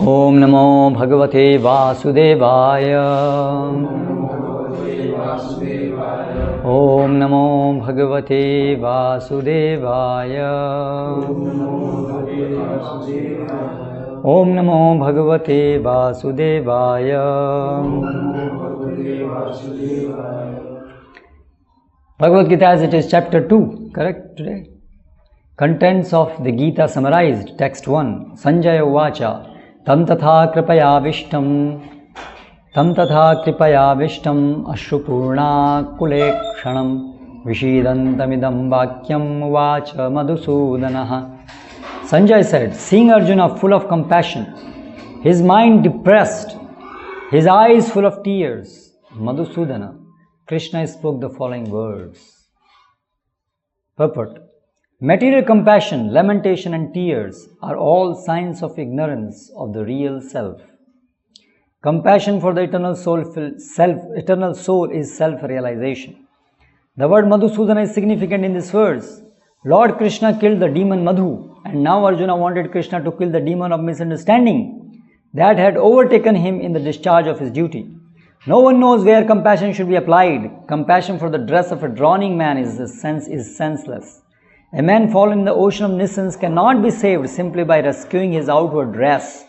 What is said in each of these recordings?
ओम नमो भगवते वासुदेवाय। ओम नमो भगवते वासुदेवाय। ओम नमो भगवते वासुदेवाय। Bhagavad Gita as it is, chapter 2, correct today? Contents of the Gita summarized. Text 1. Sanjaya Uvacha. Tam tatha kripaya vishtam ashrupurna kulekshanam vishidantamidam vakyam uvacha madhusudanaha. Sanjay said, seeing Arjuna full of compassion, his mind depressed, his eyes full of tears, Madhusudana, Krishna spoke the following words. Purport. Material compassion, lamentation and tears are all signs of ignorance of the real self. Compassion for the eternal soul is self-realization. The word Madhusudana is significant in this verse. Lord Krishna killed the demon Madhu, and now Arjuna wanted Krishna to kill the demon of misunderstanding that had overtaken him in the discharge of his duty. No one knows where compassion should be applied. Compassion for the dress of a drowning man is senseless. A man fallen in the ocean of nescience cannot be saved simply by rescuing his outward dress,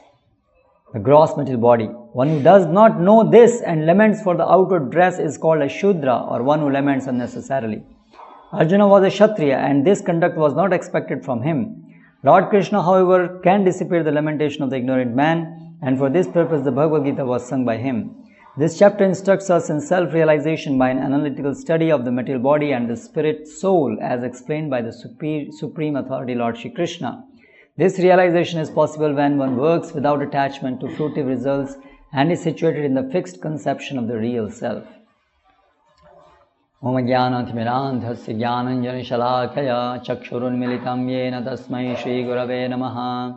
the gross material body. One who does not know this and laments for the outward dress is called a Shudra, or one who laments unnecessarily. Arjuna was a Kshatriya, and this conduct was not expected from him. Lord Krishna, however, can dissipate the lamentation of the ignorant man, and for this purpose the Bhagavad Gita was sung by him. This chapter instructs us in self-realization by an analytical study of the material body and the spirit soul as explained by the Supreme Authority Lord Shri Krishna. This realization is possible when one works without attachment to fruitive results and is situated in the fixed conception of the real self. Om Jnanatimirandhasya Jnananjana Chakshurunmilitam Yena Tasmai Shri Gurave Namaha.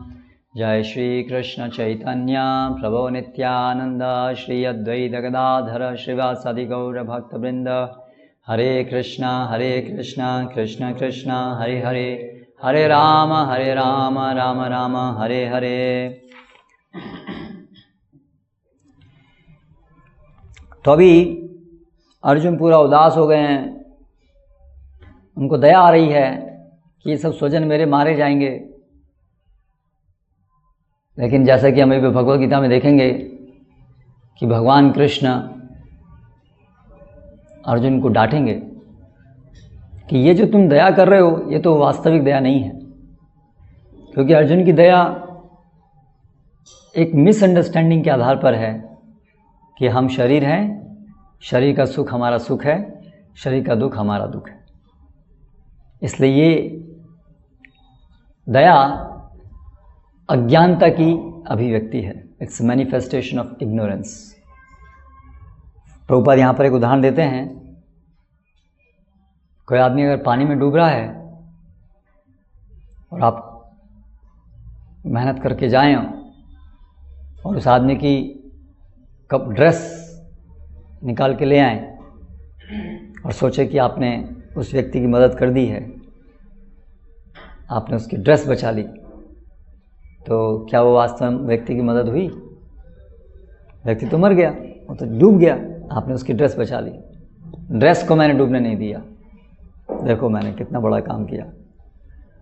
Jai Shri Krishna Chaitanya Prabhu Nityananda Shri Advaita Gadadhara Srivasadi Gaura Bhakta Vrinda. Hare Krishna Krishna Krishna Hare Hare, Hare Rama Rama Rama Hare Hare. तो अभी अर्जुन पूरा उदास हो गए हैं, उनको दया आ रही है कि ये सब स्वजन मेरे मारे जाएंगे। लेकिन जैसा कि हम अभी भगवद गीता में देखेंगे कि भगवान कृष्ण अर्जुन को डांटेंगे कि ये जो तुम दया कर रहे हो ये तो वास्तविक दया नहीं है, क्योंकि अर्जुन की दया एक मिसअंडरस्टैंडिंग के आधार पर है कि हम शरीर हैं, शरीर का सुख हमारा सुख है, शरीर का दुख हमारा दुख है। इसलिए ये दया अज्ञानता की अभिव्यक्ति है। Its manifestation of ignorance. Prabhupada यहाँ पर एक उदाहरण देते हैं। कोई आदमी अगर पानी में डूब रहा है और आप मेहनत करके जाएं और उस आदमी की कब ड्रेस निकाल के ले आएं और सोचे कि आपने उस व्यक्ति की मदद कर दी है, आपने उसकी ड्रेस बचा ली, तो क्या वो वास्तव में व्यक्ति की मदद हुई? व्यक्ति तो मर गया, वो तो डूब गया, आपने उसकी ड्रेस बचा ली। ड्रेस को मैंने डूबने नहीं दिया, देखो मैंने कितना बड़ा काम किया।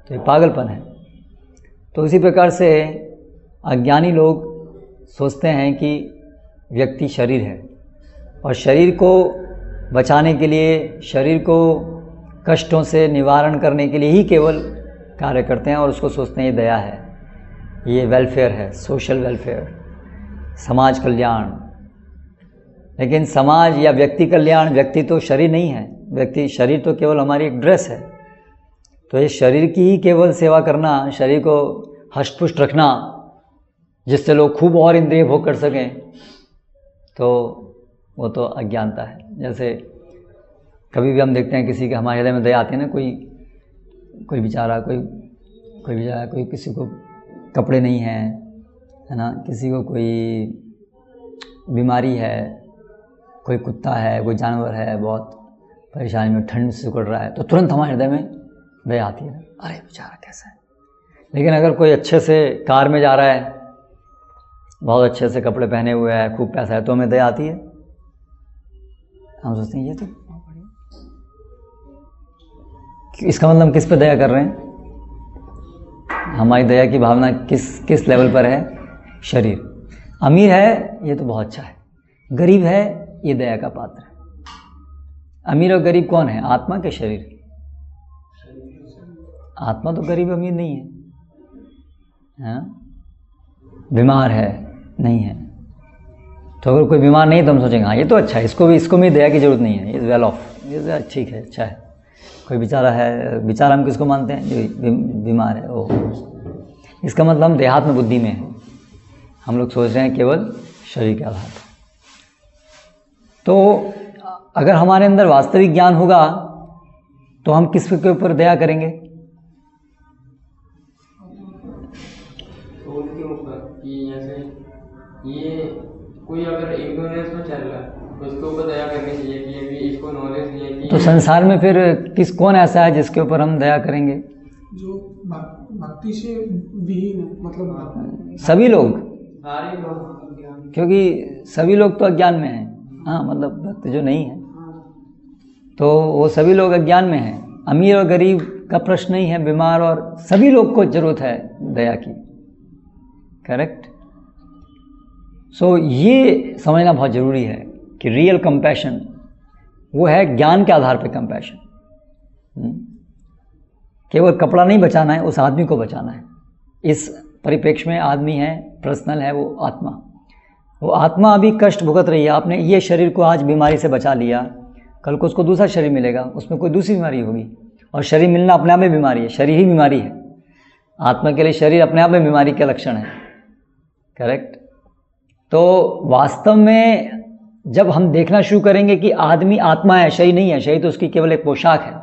तो ये पागलपन है। तो इसी प्रकार से अज्ञानी लोग सोचते हैं कि व्यक्ति शरीर है और शरीर को बचाने के लिए, शरीर को कष्टों से निवारण करने के लिए ही केवल कार्य करते हैं और उसको सोचते हैं ये दया है, ये वेलफेयर है, सोशल वेलफेयर, समाज कल्याण। लेकिन समाज या व्यक्ति कल्याण, व्यक्ति तो शरीर नहीं है, व्यक्ति शरीर तो केवल हमारी एक ड्रेस है। तो ये शरीर की ही केवल सेवा करना, शरीर को हष्ट-पुष्ट रखना जिससे लोग खूब और इंद्रिय भोग कर सकें, तो वो तो अज्ञानता है। जैसे कभी भी हम देखते हैं किसी के हमारे हृदय में दया आती है ना, कोई बेचारा, कोई किसी को कपड़े नहीं हैं, है ना, किसी को कोई बीमारी है, कोई कुत्ता है, कोई जानवर है बहुत परेशानी में, ठंड से सिकुड़ रहा है, तो तुरंत हमारे हृदय में दया आती है, अरे बेचारा कैसा है। लेकिन अगर कोई अच्छे से कार में जा रहा है बहुत अच्छे से कपड़े पहने हुए है, खूब पैसा है, तो हमें दया आती है? हम सोचते हैं ये तो इसका मतलब किस पे दया कर रहे हैं? हमारी दया की भावना किस लेवल पर है? शरीर। अमीर है ये तो बहुत अच्छा है, गरीब है ये दया का पात्र है। अमीर और गरीब कौन है? आत्मा के शरीर? आत्मा तो गरीब अमीर नहीं है, हाँ? बीमार है नहीं है, तो अगर कोई बीमार नहीं तो हम सोचेंगे हाँ ये तो अच्छा है, इसको भी दया की जरूरत नहीं है, ये वेल ऑफ, ये ठीक है, अच्छा है। कोई बेचारा है, बेचारा हम किसको मानते हैं? जो बीमार है वो। इसका मतलब हम देहात्म बुद्धि में है, हम लोग सोच रहे हैं केवल शरीर के आधार पर। तो अगर हमारे अंदर वास्तविक ज्ञान होगा तो हम किस के ऊपर दया करेंगे? सोल के ऊपर, कि जैसे ये कोई अगर इग्नोरेंस में चल रहा है तो उसके ऊपर दया करनी चाहिए कि अभी इसको नॉलेज नहीं है कि तो संसार में फिर कौन ऐसा है जिसके ऊपर हम दया करेंगे? जो भक्ति से विहीन है, मतलब सभी लोग, सारे लोग, क्योंकि सभी लोग तो अज्ञान में हैं। हाँ, मतलब भक्त जो नहीं है तो वो सभी लोग अज्ञान में हैं। अमीर और गरीब का प्रश्न नहीं है, बीमार और सभी लोग को जरूरत है दया की। करेक्ट। सो ये समझना बहुत ज़रूरी है कि रियल कंपैशन वो है ज्ञान के आधार पर कंपैशन। केवल कपड़ा नहीं बचाना है, उस आदमी को बचाना है। इस परिप्रेक्ष्य में आदमी है, पर्सनल है, वो आत्मा अभी कष्ट भुगत रही है। आपने ये शरीर को आज बीमारी से बचा लिया, कल को उसको दूसरा शरीर मिलेगा, उसमें कोई दूसरी बीमारी होगी। और शरीर मिलना अपने आप में बीमारी है, शरीर ही बीमारी है। आत्मा के लिए शरीर अपने आप में बीमारी का लक्षण है। करेक्ट। तो वास्तव में जब हम देखना शुरू करेंगे कि आदमी आत्मा है, शरीर नहीं है, शरीर तो उसकी केवल एक पोशाक है।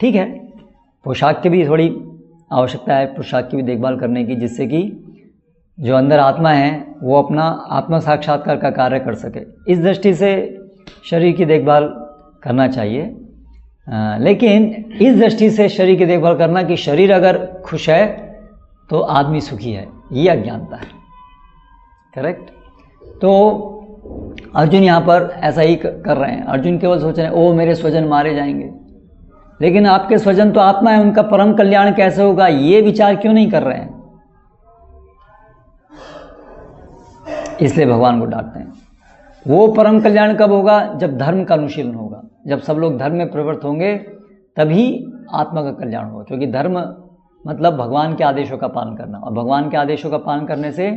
ठीक है, पोशाक की भी थोड़ी आवश्यकता है, पोशाक की भी देखभाल करने की, जिससे कि जो अंदर आत्मा है वो अपना आत्मा साक्षात्कार का कार्य कर सके। इस दृष्टि से शरीर की देखभाल करना चाहिए। लेकिन इस दृष्टि से शरीर की देखभाल करना कि शरीर अगर खुश है तो आदमी सुखी है, ये अज्ञानता है। करेक्ट। तो अर्जुन यहाँ पर ऐसा ही कर रहे हैं। अर्जुन केवल सोच रहे हैं ओ मेरे स्वजन मारे जाएंगे, लेकिन आपके स्वजन तो आत्मा है, उनका परम कल्याण कैसे होगा ये विचार क्यों नहीं कर रहे हैं? इसलिए भगवान को डांटते हैं। वो परम कल्याण कब होगा? जब धर्म का अनुशीलन होगा, जब सब लोग धर्म में प्रवृत्त होंगे तभी आत्मा का कल्याण होगा। क्योंकि धर्म मतलब भगवान के आदेशों का पालन करना, और भगवान के आदेशों का पालन करने से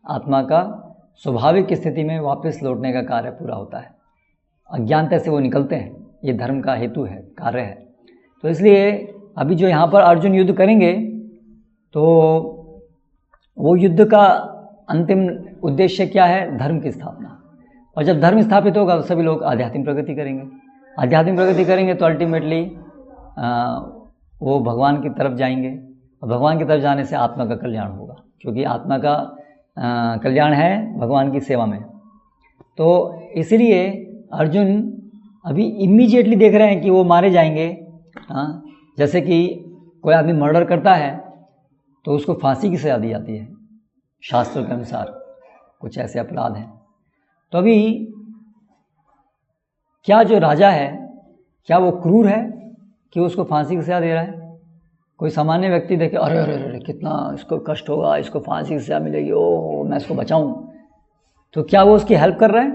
आत्मा का स्वाभाविक स्थिति में वापस लौटने का कार्य पूरा होता है। अज्ञानता से वो निकलते हैं, ये धर्म का हेतु है, कार्य है। तो इसलिए अभी जो यहाँ पर अर्जुन युद्ध करेंगे तो वो युद्ध का अंतिम उद्देश्य क्या है? धर्म की स्थापना। और जब धर्म स्थापित होगा तो सभी लोग आध्यात्मिक प्रगति करेंगे। आध्यात्मिक प्रगति करेंगे तो अल्टीमेटली वो भगवान की तरफ जाएंगे, और भगवान की तरफ जाने से आत्मा का कल्याण होगा। क्योंकि आत्मा का कल्याण है भगवान की सेवा में। तो इसलिए अर्जुन अभी इमीडिएटली देख रहे हैं कि वो मारे जाएंगे। हाँ, जैसे कि कोई आदमी मर्डर करता है तो उसको फांसी की सजा दी जाती है शास्त्रों के अनुसार, कुछ ऐसे अपराध हैं। तो अभी क्या जो राजा है, क्या वो क्रूर है कि उसको फांसी की सजा दे रहा है? कोई सामान्य व्यक्ति देखे अरे अरे अरे कितना इसको कष्ट होगा, इसको फांसी की सजा मिलेगी, ओ मैं इसको बचाऊं, तो क्या वो उसकी हेल्प कर रहा है?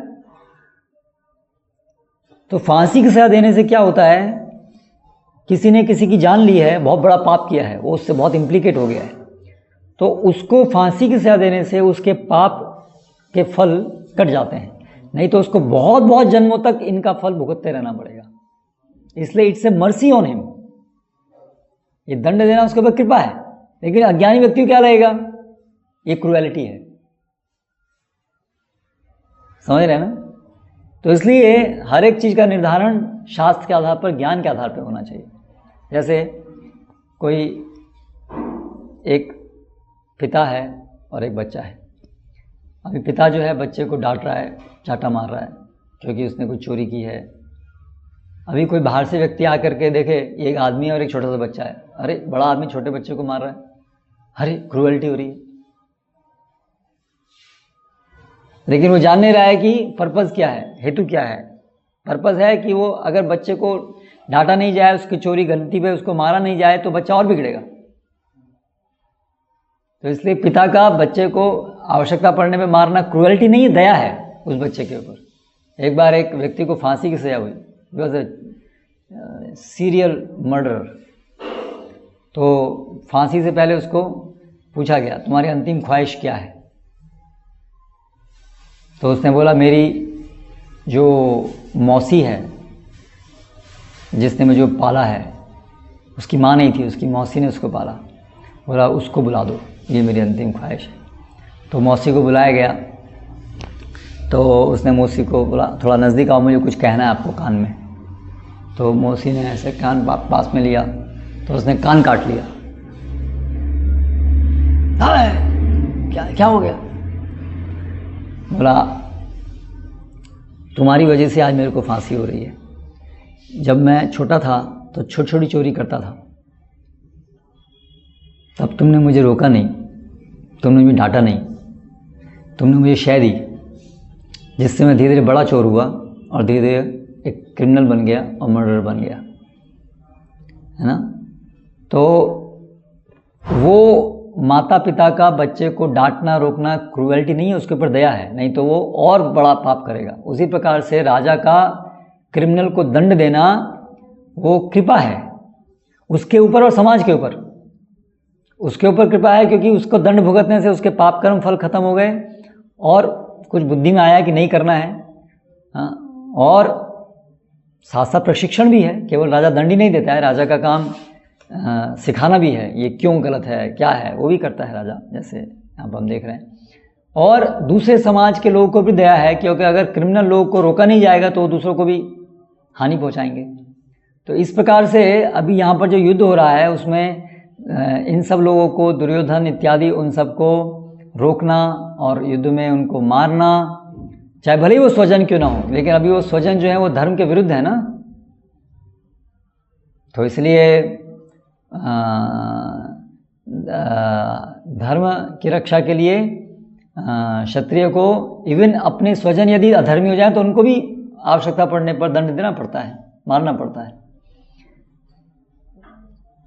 तो फांसी की सजा देने से क्या होता है? किसी ने किसी की जान ली है, बहुत बड़ा पाप किया है, वो उससे बहुत इम्प्लीकेट हो गया है, तो उसको फांसी की सजा देने से उसके पाप के फल कट जाते हैं। नहीं तो उसको बहुत बहुत जन्मों तक इनका फल भुगतते रहना पड़ेगा। इसलिए it's a mercy on him, ये दंड देना उसके ऊपर कृपा है। लेकिन अज्ञानी व्यक्ति को क्या लगेगा? ये क्रूएलिटी है। समझ रहे हैं ना? तो इसलिए हर एक चीज़ का निर्धारण शास्त्र के आधार पर, ज्ञान के आधार पर होना चाहिए। जैसे कोई एक पिता है और एक बच्चा है। अभी पिता जो है बच्चे को डांट रहा है, चाटा मार रहा है क्योंकि उसने कुछ चोरी की है। अभी कोई बाहर से व्यक्ति आकर के देखे एक आदमी और एक छोटा सा बच्चा है, अरे बड़ा आदमी छोटे बच्चे को मार रहा है, अरे क्रूएलिटी हो रही है। लेकिन वो जान नहीं रहा है कि पर्पज़ क्या है, हेतु क्या है। पर्पज़ है कि वो अगर बच्चे को डांटा नहीं जाए, उसकी चोरी गलती पे उसको मारा नहीं जाए तो बच्चा और बिगड़ेगा। तो इसलिए पिता का बच्चे को आवश्यकता पड़ने पे मारना क्रूएल्टी नहीं है, दया है उस बच्चे के ऊपर। एक बार एक व्यक्ति को फांसी की सजा हुई, वॉज अ सीरियल मर्डरर। तो फांसी से पहले उसको पूछा गया तुम्हारी अंतिम ख्वाहिश क्या है। तो उसने बोला मेरी जो मौसी है जिसने मुझे पाला है, उसकी माँ नहीं थी, उसकी मौसी ने उसको पाला, बोला उसको बुला दो, ये मेरी अंतिम ख्वाहिश है। तो मौसी को बुलाया गया। तो उसने मौसी को बोला थोड़ा नज़दीक आओ, मुझे कुछ कहना है आपको कान में। तो मौसी ने ऐसे कान पास में लिया तो उसने कान काट लिया। क्या हो गया? बोला तुम्हारी वजह से आज मेरे को फांसी हो रही है। जब मैं छोटा था तो छोटी छोटी चोरी करता था, तब तुमने मुझे रोका नहीं, तुमने मुझे डांटा नहीं, तुमने मुझे शय दी, जिससे मैं धीरे धीरे बड़ा चोर हुआ और धीरे धीरे एक क्रिमिनल बन गया और मर्डरर बन गया, है ना। तो वो माता पिता का बच्चे को डांटना रोकना क्रूएल्टी नहीं है, उसके ऊपर दया है, नहीं तो वो और बड़ा पाप करेगा। उसी प्रकार से राजा का क्रिमिनल को दंड देना वो कृपा है उसके ऊपर और समाज के ऊपर। उसके ऊपर कृपा है क्योंकि उसको दंड भुगतने से उसके पाप कर्म फल खत्म हो गए और कुछ बुद्धि में आया कि नहीं करना है। और साथ साथ प्रशिक्षण भी है, केवल राजा दंड ही नहीं देता है, राजा का काम सिखाना भी है, ये क्यों गलत है क्या है वो भी करता है राजा, जैसे यहाँ पर हम देख रहे हैं। और दूसरे समाज के लोगों को भी दया है, क्योंकि अगर क्रिमिनल लोगों को रोका नहीं जाएगा तो वो दूसरों को भी हानि पहुँचाएंगे। तो इस प्रकार से अभी यहाँ पर जो युद्ध हो रहा है उसमें इन सब लोगों को, दुर्योधन इत्यादि, उन सबको रोकना और युद्ध में उनको मारना, चाहे भले ही वो स्वजन क्यों ना हो, लेकिन अभी वो स्वजन जो है वो धर्म के विरुद्ध है ना। तो इसलिए धर्म की रक्षा के लिए क्षत्रिय को इवन अपने स्वजन यदि अधर्मी हो जाए तो उनको भी आवश्यकता पड़ने पर दंड देना पड़ता है, मारना पड़ता है।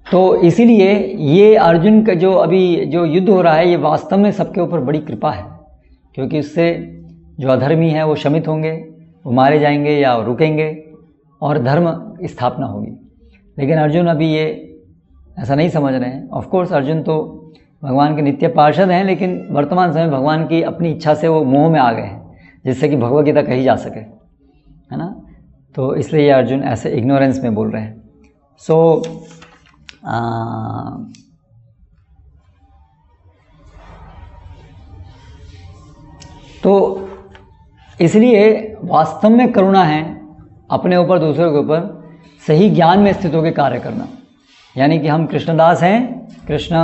तो इसीलिए ये अर्जुन का जो अभी जो युद्ध हो रहा है ये वास्तव में सबके ऊपर बड़ी कृपा है, क्योंकि इससे जो अधर्मी है वो शमित होंगे, वो मारे जाएंगे या रुकेंगे और धर्म स्थापना होगी। लेकिन अर्जुन अभी ये ऐसा नहीं समझ रहे हैं। ऑफ कोर्स अर्जुन तो भगवान के नित्य पार्षद हैं, लेकिन वर्तमान समय भगवान की अपनी इच्छा से वो मोह में आ गए हैं, जिससे कि भगवद गीता कही जा सके, है ना। तो इसलिए ये अर्जुन ऐसे इग्नोरेंस में बोल रहे हैं। सो तो इसलिए वास्तव में करुणा है अपने ऊपर, दूसरों के ऊपर सही ज्ञान में स्थित होकर कार्य करना। यानी कि हम कृष्णदास हैं, कृष्ण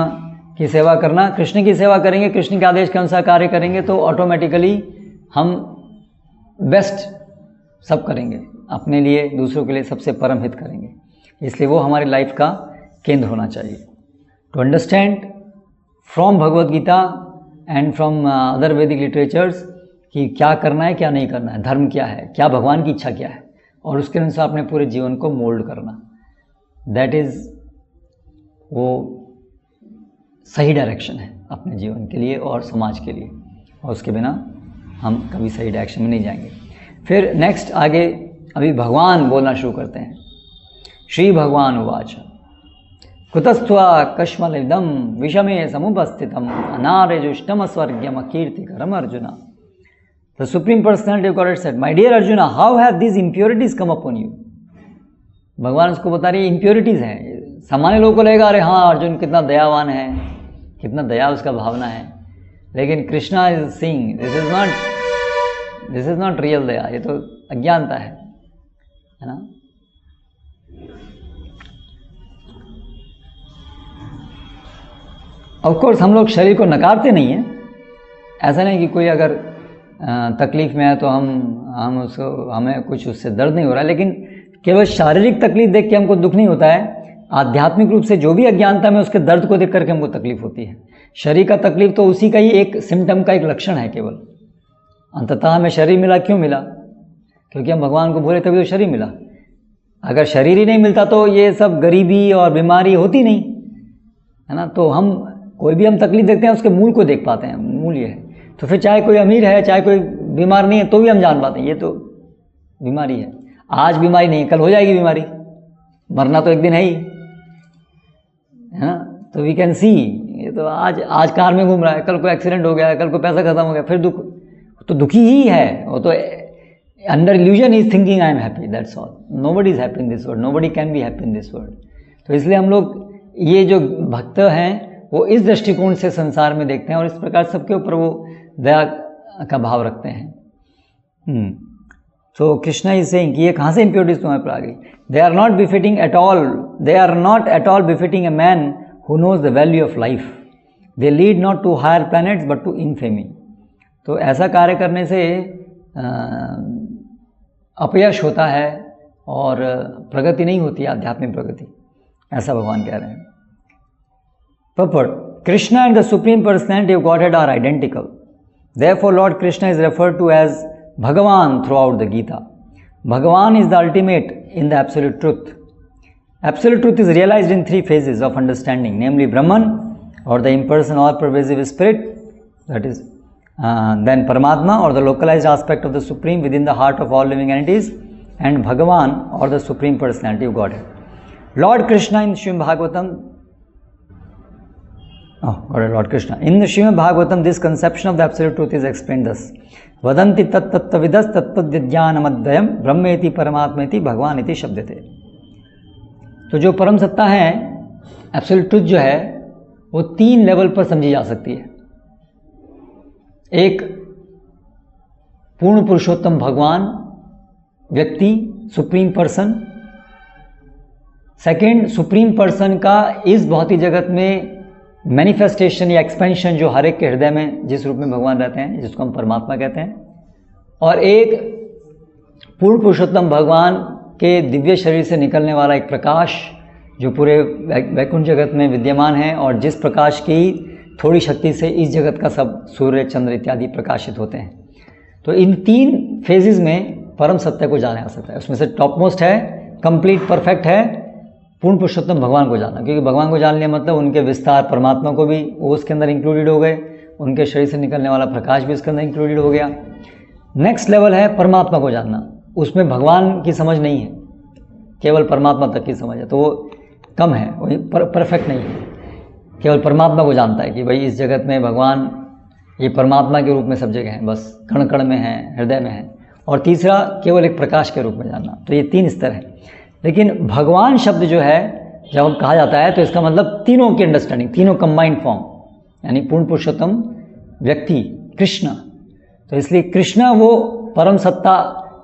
की सेवा करना, कृष्ण की सेवा करेंगे, कृष्ण के आदेश के अनुसार कार्य करेंगे तो ऑटोमेटिकली हम बेस्ट सब करेंगे, अपने लिए दूसरों के लिए सबसे परम हित करेंगे। इसलिए वो हमारी लाइफ का केंद्र होना चाहिए। To understand from Bhagavad Gita and from other Vedic literatures कि क्या करना है क्या नहीं करना है, धर्म क्या है, क्या भगवान की इच्छा क्या है, और उसके अनुसार अपने पूरे जीवन को मोल्ड करना, दैट इज़ वो सही डायरेक्शन है अपने जीवन के लिए और समाज के लिए, और उसके बिना हम कभी सही डायरेक्शन में नहीं जाएंगे। फिर नेक्स्ट आगे अभी भगवान बोलना शुरू करते हैं। श्री भगवान उवाच कुतस्त्वा कश्मलिदं विषमे समुपस्थितम् अनार्यजुष्टम स्वर्ग्यम कीर्तिकरम arjuna. The Supreme Personality of Godhead said, My dear Arjuna, how have these impurities come upon you? भगवान उसको बता रही है इम्प्योरिटीज़ हैं। सामान्य लोगों को लगेगा अरे हाँ अर्जुन कितना दयावान है, कितना दया उसका भावना है, लेकिन Krishna is seeing this is not real daya, ये तो अज्ञानता है ना। ऑफ कोर्स हम लोग शरीर को नकारते नहीं हैं, ऐसा नहीं कि कोई अगर तकलीफ़ में है तो हम उसको, हमें कुछ उससे दर्द नहीं हो रहा है, लेकिन केवल शारीरिक तकलीफ देख के हमको दुख नहीं होता है। आध्यात्मिक रूप से जो भी अज्ञानता में उसके दर्द को देख करके हमको तकलीफ होती है। शरीर का तकलीफ तो उसी का ही एक सिम्टम का एक लक्षण है केवल, अंततः हमें शरीर मिला, क्यों मिला? क्योंकि हम भगवान को भूले, तभी तो शरीर मिला। अगर शरीर ही नहीं मिलता तो ये सब गरीबी और बीमारी होती नहीं, है ना। तो हम कोई भी हम तकलीफ देखते हैं उसके मूल को देख पाते हैं, मूल ये है। तो फिर चाहे कोई अमीर है, चाहे कोई बीमार नहीं है, तो भी हम जान पाते हैं ये तो बीमारी है। आज बीमारी नहीं है, कल हो जाएगी बीमारी, मरना तो एक दिन है ही, है ना। तो वी कैन सी, ये तो आज कार में घूम रहा है, कल को एक्सीडेंट हो गया, कल को पैसा खत्म हो गया, फिर दुख, तो दुखी ही है वो तो। Under illusion is thinking I am happy, that's all. Nobody is happy in this world, nobody can be happy in this world. तो इसलिए हम लोग ये जो भक्त हैं वो इस दृष्टिकोण से संसार में देखते हैं और इस प्रकार सबके ऊपर वो दया का भाव रखते हैं। तो कृष्णा इज सेइंग कि ये कहाँ से इम्प्योरिटीज तुम्हारे पर आ गई? They are not befitting at all, they are not at all befitting a man who knows the value of life. They lead not to higher planets but to infamy. तो ऐसा कार्य करने से अपयश होता है और प्रगति नहीं होती, आध्यात्मिक प्रगति, ऐसा भगवान कह रहे हैं। Purport: Krishna and the Supreme Personality of Godhead are identical. Therefore, Lord Krishna is referred to as Bhagavan throughout the Gita. Bhagavan is the ultimate in the absolute truth. Absolute truth is realized in three phases of understanding, namely Brahman, or the impersonal all-pervasive spirit, that is, then Paramatma, or the localized aspect of the Supreme within the heart of all living entities, and Bhagavan, or the Supreme Personality of Godhead. Lord Krishna in Srimad Bhagavatam, Lord Krishna. In the Srimad Bhagavatam, this conception of the absolute truth is explained thus: Vadanti tat tattavidas tattvadyanamadvayam brahmeti paramatmeti bhagwaniti शब्दते। तो जो परम सत्ता है, absolute truth जो है, वो तीन level पर समझी जा सकती है। एक पूर्ण पुरुषोत्तम भगवान, व्यक्ति, supreme person. Second, supreme person का इस भौतिक जगत में मैनिफेस्टेशन या एक्सपेंशन, जो हर एक के हृदय में जिस रूप में भगवान रहते हैं, जिसको हम परमात्मा कहते हैं। और एक पूर्ण पुरुषोत्तम भगवान के दिव्य शरीर से निकलने वाला एक प्रकाश जो पूरे वैकुंठ जगत में विद्यमान है, और जिस प्रकाश की थोड़ी शक्ति से इस जगत का सब सूर्य, चंद्र इत्यादि प्रकाशित होते हैं। तो इन तीन फेजेस में परम सत्य को जाना जा सकता है। उसमें से टॉप मोस्ट है, कंप्लीट परफेक्ट है, पूर्ण पुरुषोत्तम भगवान को जानना। क्योंकि भगवान को जान लिया मतलब उनके विस्तार, परमात्मा को भी वो उसके अंदर इंक्लूडेड हो गए, उनके शरीर से निकलने वाला प्रकाश भी उसके अंदर इंक्लूडेड हो गया। नेक्स्ट लेवल है परमात्मा को जानना। उसमें भगवान की समझ नहीं है, केवल परमात्मा तक की समझ है, तो वो कम है, वही परफेक्ट नहीं है। केवल परमात्मा को जानता है कि भाई इस जगत में भगवान ये परमात्मा के रूप में सब जगह हैं, बस कण कण में है, हृदय में है। और तीसरा, केवल एक प्रकाश के रूप में जानना। तो ये तीन स्तर है। लेकिन भगवान शब्द जो है जब हम कहा जाता है तो इसका मतलब तीनों की अंडरस्टैंडिंग, तीनों कंबाइंड फॉर्म, यानी पूर्ण पुरुषोत्तम व्यक्ति कृष्ण। तो इसलिए कृष्ण वो परम सत्ता,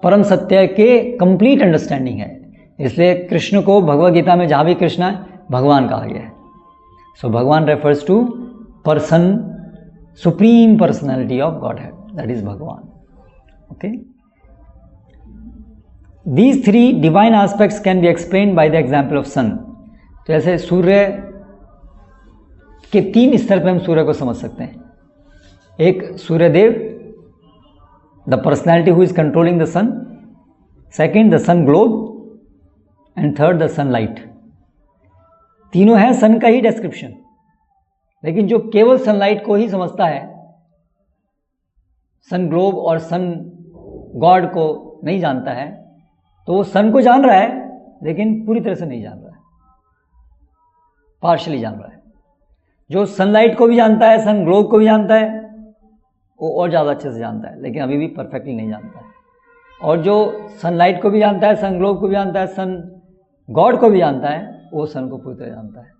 परम सत्य के कंप्लीट अंडरस्टैंडिंग है। इसलिए कृष्ण को भगवद गीता में जहाँ भी कृष्ण है, भगवान कहा गया है। So Bhagavan refers to person, supreme personality of Godhead, that is Bhagavan. Okay, These three divine aspects can be explained by the example of sun. तो ऐसे सूर्य के तीन स्तर पे हम सूर्य को समझ सकते हैं। एक Suryadev, the personality who is controlling the sun. Second, the sun globe. And third, the sunlight. तीनों है सन का ही डिस्क्रिप्शन। लेकिन जो केवल सनलाइट को ही समझता है, सन ग्लोब और सन गॉड को नहीं जानता है, तो वो सन को जान रहा है लेकिन पूरी तरह से नहीं जान रहा है, पार्शली जान रहा है। जो सनलाइट को भी जानता है, सन ग्लोब को भी जानता है, वो और ज़्यादा अच्छे से जानता है, लेकिन अभी भी परफेक्टली नहीं जानता है। और जो सनलाइट को भी जानता है, सन ग्लोब को भी जानता है, सन गॉड को भी जानता है, वो सन को पूरी तरह जानता है।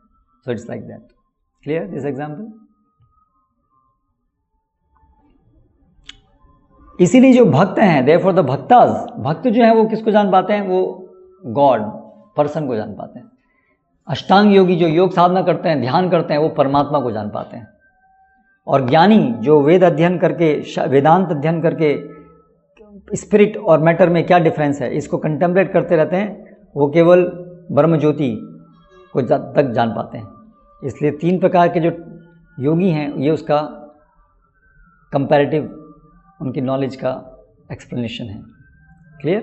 So it's like that. Clear this example? इसीलिए जो भक्त हैं, देयरफॉर द भक्तास, भक्त जो है वो किसको जान पाते हैं? वो गॉड, पर्सन को जान पाते हैं। अष्टांग योगी जो योग साधना करते हैं, ध्यान करते हैं, वो परमात्मा को जान पाते हैं। और ज्ञानी जो वेद अध्ययन करके, वेदांत अध्ययन करके स्पिरिट और मैटर में क्या डिफरेंस है इसको कंटेम्पलेट करते रहते हैं, वो केवल ब्रह्म ज्योति को तक जान पाते हैं। इसलिए तीन प्रकार के जो योगी हैं, ये उसका कंपैरेटिव उनकी नॉलेज का एक्सप्लेनेशन है। Clear?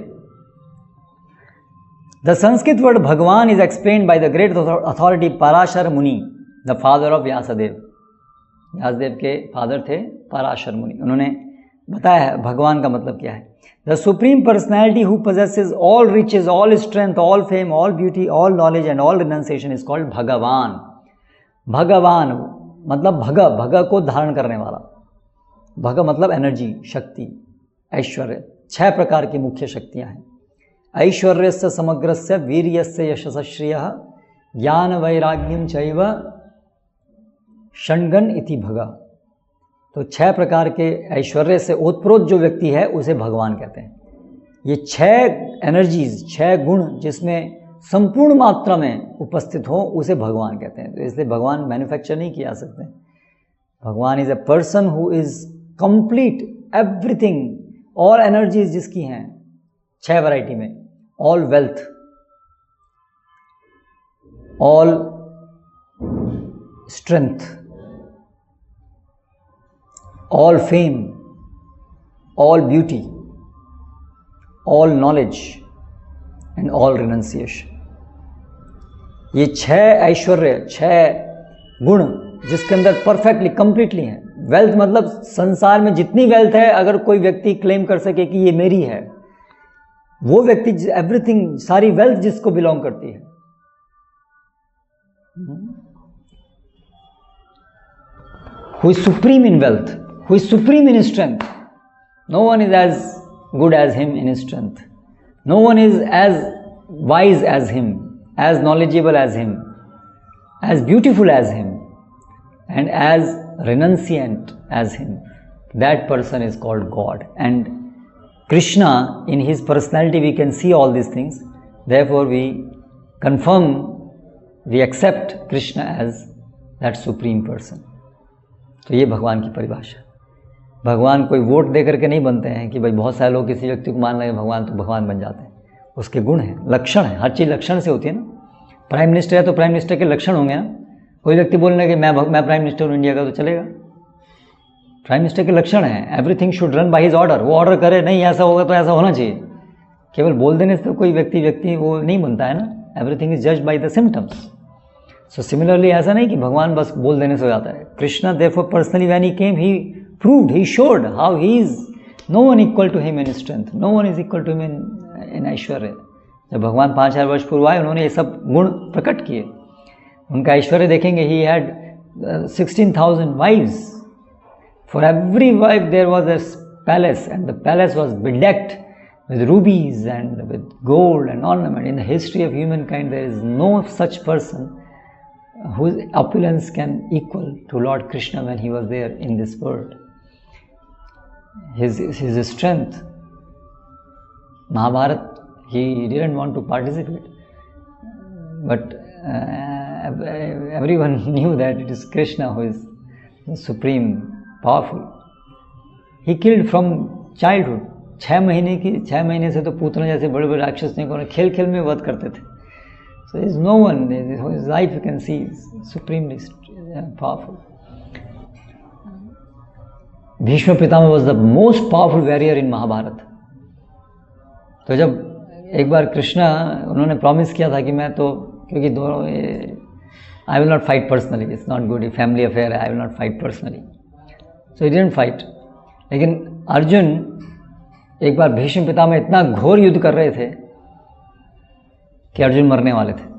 The Sanskrit word Bhagavan is explained by the great authority Parashar Muni, the father of Vyasadev. Vyasadev के फादर थे पराशर मुनि, उन्होंने बताया है भगवान का मतलब क्या है। The supreme personality who possesses all riches, all strength, all fame, all beauty, all knowledge and all renunciation is called भगवान। भगवान मतलब भग को धारण करने वाला। भग मतलब एनर्जी, शक्ति, ऐश्वर्य। 6 प्रकार की मुख्य शक्तियां हैं। ऐश्वर्यस्य समग्रस्य, वीर्यस्य यशस्श्रियः, ज्ञान वैराग्यम चैव षण्गन इति भगा। तो 6 प्रकार के ऐश्वर्य से ओतप्रोत जो व्यक्ति है उसे भगवान कहते हैं। ये 6 एनर्जीज, 6 गुण जिसमें संपूर्ण मात्रा में उपस्थित हो उसे भगवान कहते हैं। तो इसलिए भगवान मैन्युफैक्चर नहीं किया सकते। भगवान is a person who is complete everything, all energies जिसकी हैं 6 वैरायटी में, all wealth, all strength, all fame, all beauty, all knowledge and all renunciation। ये 6 ऐश्वर्य, 6 गुण जिसके अंदर परफेक्टली कंप्लीटली हैं। वेल्थ मतलब संसार में जितनी वेल्थ है, अगर कोई व्यक्ति क्लेम कर सके कि ये मेरी है, वो व्यक्ति एवरीथिंग, सारी वेल्थ जिसको बिलोंग करती है। Who is supreme in wealth, who is supreme in strength. No one is as good as him in strength. No one is as wise as him, as knowledgeable as him, as beautiful as him, and as renunciant as him. That person is called God. And Krishna, in his personality, we can see all these things. Therefore, we confirm, we accept Krishna as that supreme person. तो ये भगवान की परिभाषा। भगवान कोई vote दे करके नहीं बनते हैं कि भाई बहुत सारे लोग किसी व्यक्ति को मान लगे भगवान तो भगवान बन जाते हैं। उसके गुण हैं, लक्षण हैं, हर चीज़ लक्षण से होती है ना। प्राइम मिनिस्टर है तो प्राइम मिनिस्टर के लक्षण होंगे ना। कोई व्यक्ति बोलने कि मैं प्राइम मिनिस्टर हूँ इंडिया का, तो चलेगा? प्राइम मिनिस्टर के लक्षण हैं, everything should run by his order. वो ऑर्डर करे, नहीं ऐसा होगा तो ऐसा होना चाहिए। केवल बोल देने से तो कोई व्यक्ति वो नहीं बनता है ना। Everything is judged by the symptoms. So similarly ऐसा नहीं कि भगवान बस बोल देने से हो जाता है। Krishna therefore personally when he came, he proved, he showed how he is no one equal to him in strength, no one is equal to him in aishwarya. जब भगवान 5000 वर्ष पूर्व आए, उन्होंने ये सब गुण प्रकट किए। उनका ऐश्वर्य देखेंगे, he had 16,000 wives. For every wife there was a palace, and the palace was bedecked with rubies and with gold and ornament. In the history of humankind, there is no such person whose opulence can equal to Lord Krishna when he was there in this world. His strength, Mahabharata, he didn't want to participate, but everyone knew that it is Krishna who is the supreme, powerful. He killed from childhood. 6 महीने से तो पूतना जैसे बड़े बड़े राक्षस ने खेल खेल में वध करते थे। So there is no one, his life you can see is supremely powerful. Bhishma Pitama was the most powerful warrior in Mahabharata. तो जब एक बार कृष्णा, उन्होंने प्रॉमिस किया था कि मैं तो, क्योंकि दोनों I will not fight personally, it's not good, family affair, I will not fight personally. So he didn't fight. लेकिन अर्जुन एक बार भीष्म पितामह इतना घोर युद्ध कर रहे थे कि अर्जुन मरने वाले थे।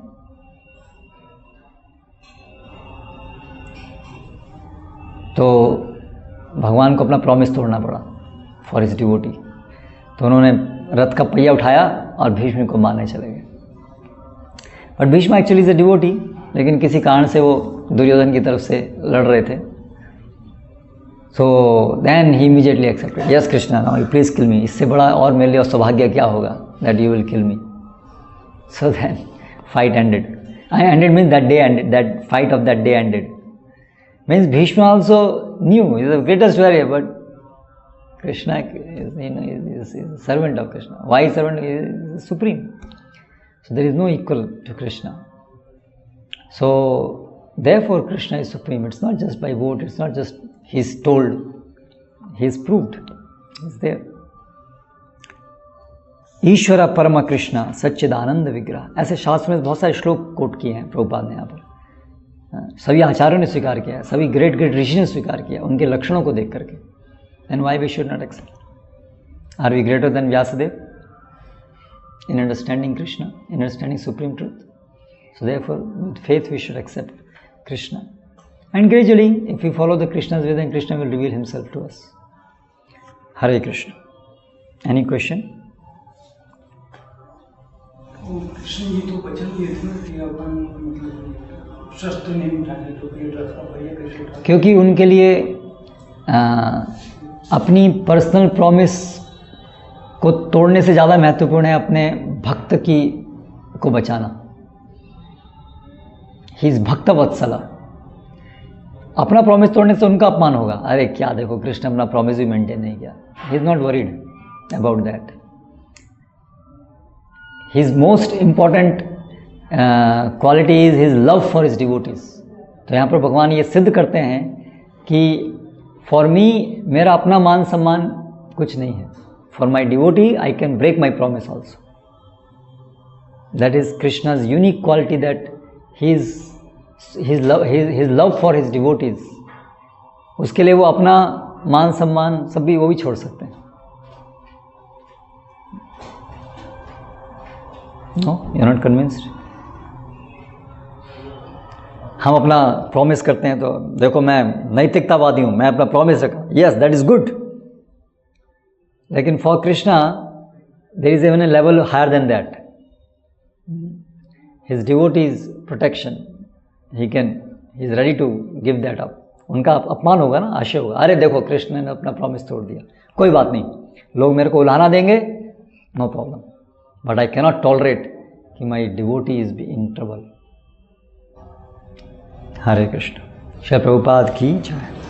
तो भगवान को अपना प्रॉमिस तोड़ना पड़ा फॉर हिज डिवोटी। तो उन्होंने रथ का पहिया उठाया और भीष्म को मारने चले गए। But Bhishma actually is a devotee, लेकिन किसी कारण से वो दुर्योधन की तरफ से लड़ रहे थे। So then he immediately accepted, yes Krishna, now you please kill me. इससे बड़ा और मेरे लिए सौभाग्य क्या होगा, that you will kill me. So then fight ended. Ended means that day ended, that fight of that day ended. Means Bhishma also knew he is the greatest warrior, but Krishna is a servant of Krishna. Why servant? He is supreme. So there is no equal to Krishna. So therefore Krishna is supreme. It's not just by vote, it's not just he's told, he's proved. Is there. ईश्वर परम कृष्ण सच्चिदानंद विग्रह, ऐसे शास्त्र में बहुत सारे श्लोक coat किए हैं प्रभुपाद ने यहाँ पर। सभी आचार्यों ने स्वीकार किया है, सभी ग्रेट ग्रेट ऋषि ने स्वीकार किया उनके लक्षणों को देख करके। Then why we should not accept? Are we greater than Vyasadev in understanding Krishna, in understanding supreme truth? So therefore, with faith we should accept Krishna. And gradually, if we follow the Krishna's way, then Krishna will reveal himself to us. Hare Krishna. Any question? Krishna ji तो वचन दिए थे ना कि अपन मतलब शस्त्र नहीं उठाने, तो पेट रखा भैया कैसे उठा? क्योंकि उनके लिए अपनी पर्सनल प्रॉमिस को तोड़ने से ज़्यादा महत्वपूर्ण है अपने भक्त को बचाना। ही इज भक्त वत्सला। अपना प्रॉमिस तोड़ने से उनका अपमान होगा, अरे क्या देखो कृष्ण अपना प्रॉमिस भी मेंटेन नहीं किया। He is not worried about that. His most important quality is his love for his devotees. तो यहाँ पर भगवान ये सिद्ध करते हैं कि फॉर मी मेरा अपना मान सम्मान कुछ नहीं है। For my devotee, I can break my promise also. That is Krishna's unique quality, that his love for his devotees. उसके लिए वो अपना मान सम्मान सब भी वो भी छोड़ सकते हैं। No, you are not convinced? हम अपना प्रॉमिस करते हैं तो देखो मैं नैतिकतावादी हूँ, मैं अपना प्रॉमिस रखा, yes, that is good. लेकिन for Krishna there is even a level higher than that. His devotees protection, he is ready to give that up. उनका अपमान होगा ना, आशय होगा, अरे देखो कृष्ण ने अपना प्रॉमिस तोड़ दिया, कोई बात नहीं, लोग मेरे को उलाहना देंगे, no problem, but I cannot tolerate कि my devotee is be in trouble. Hare Krishna. Shri Prabhupada की जय।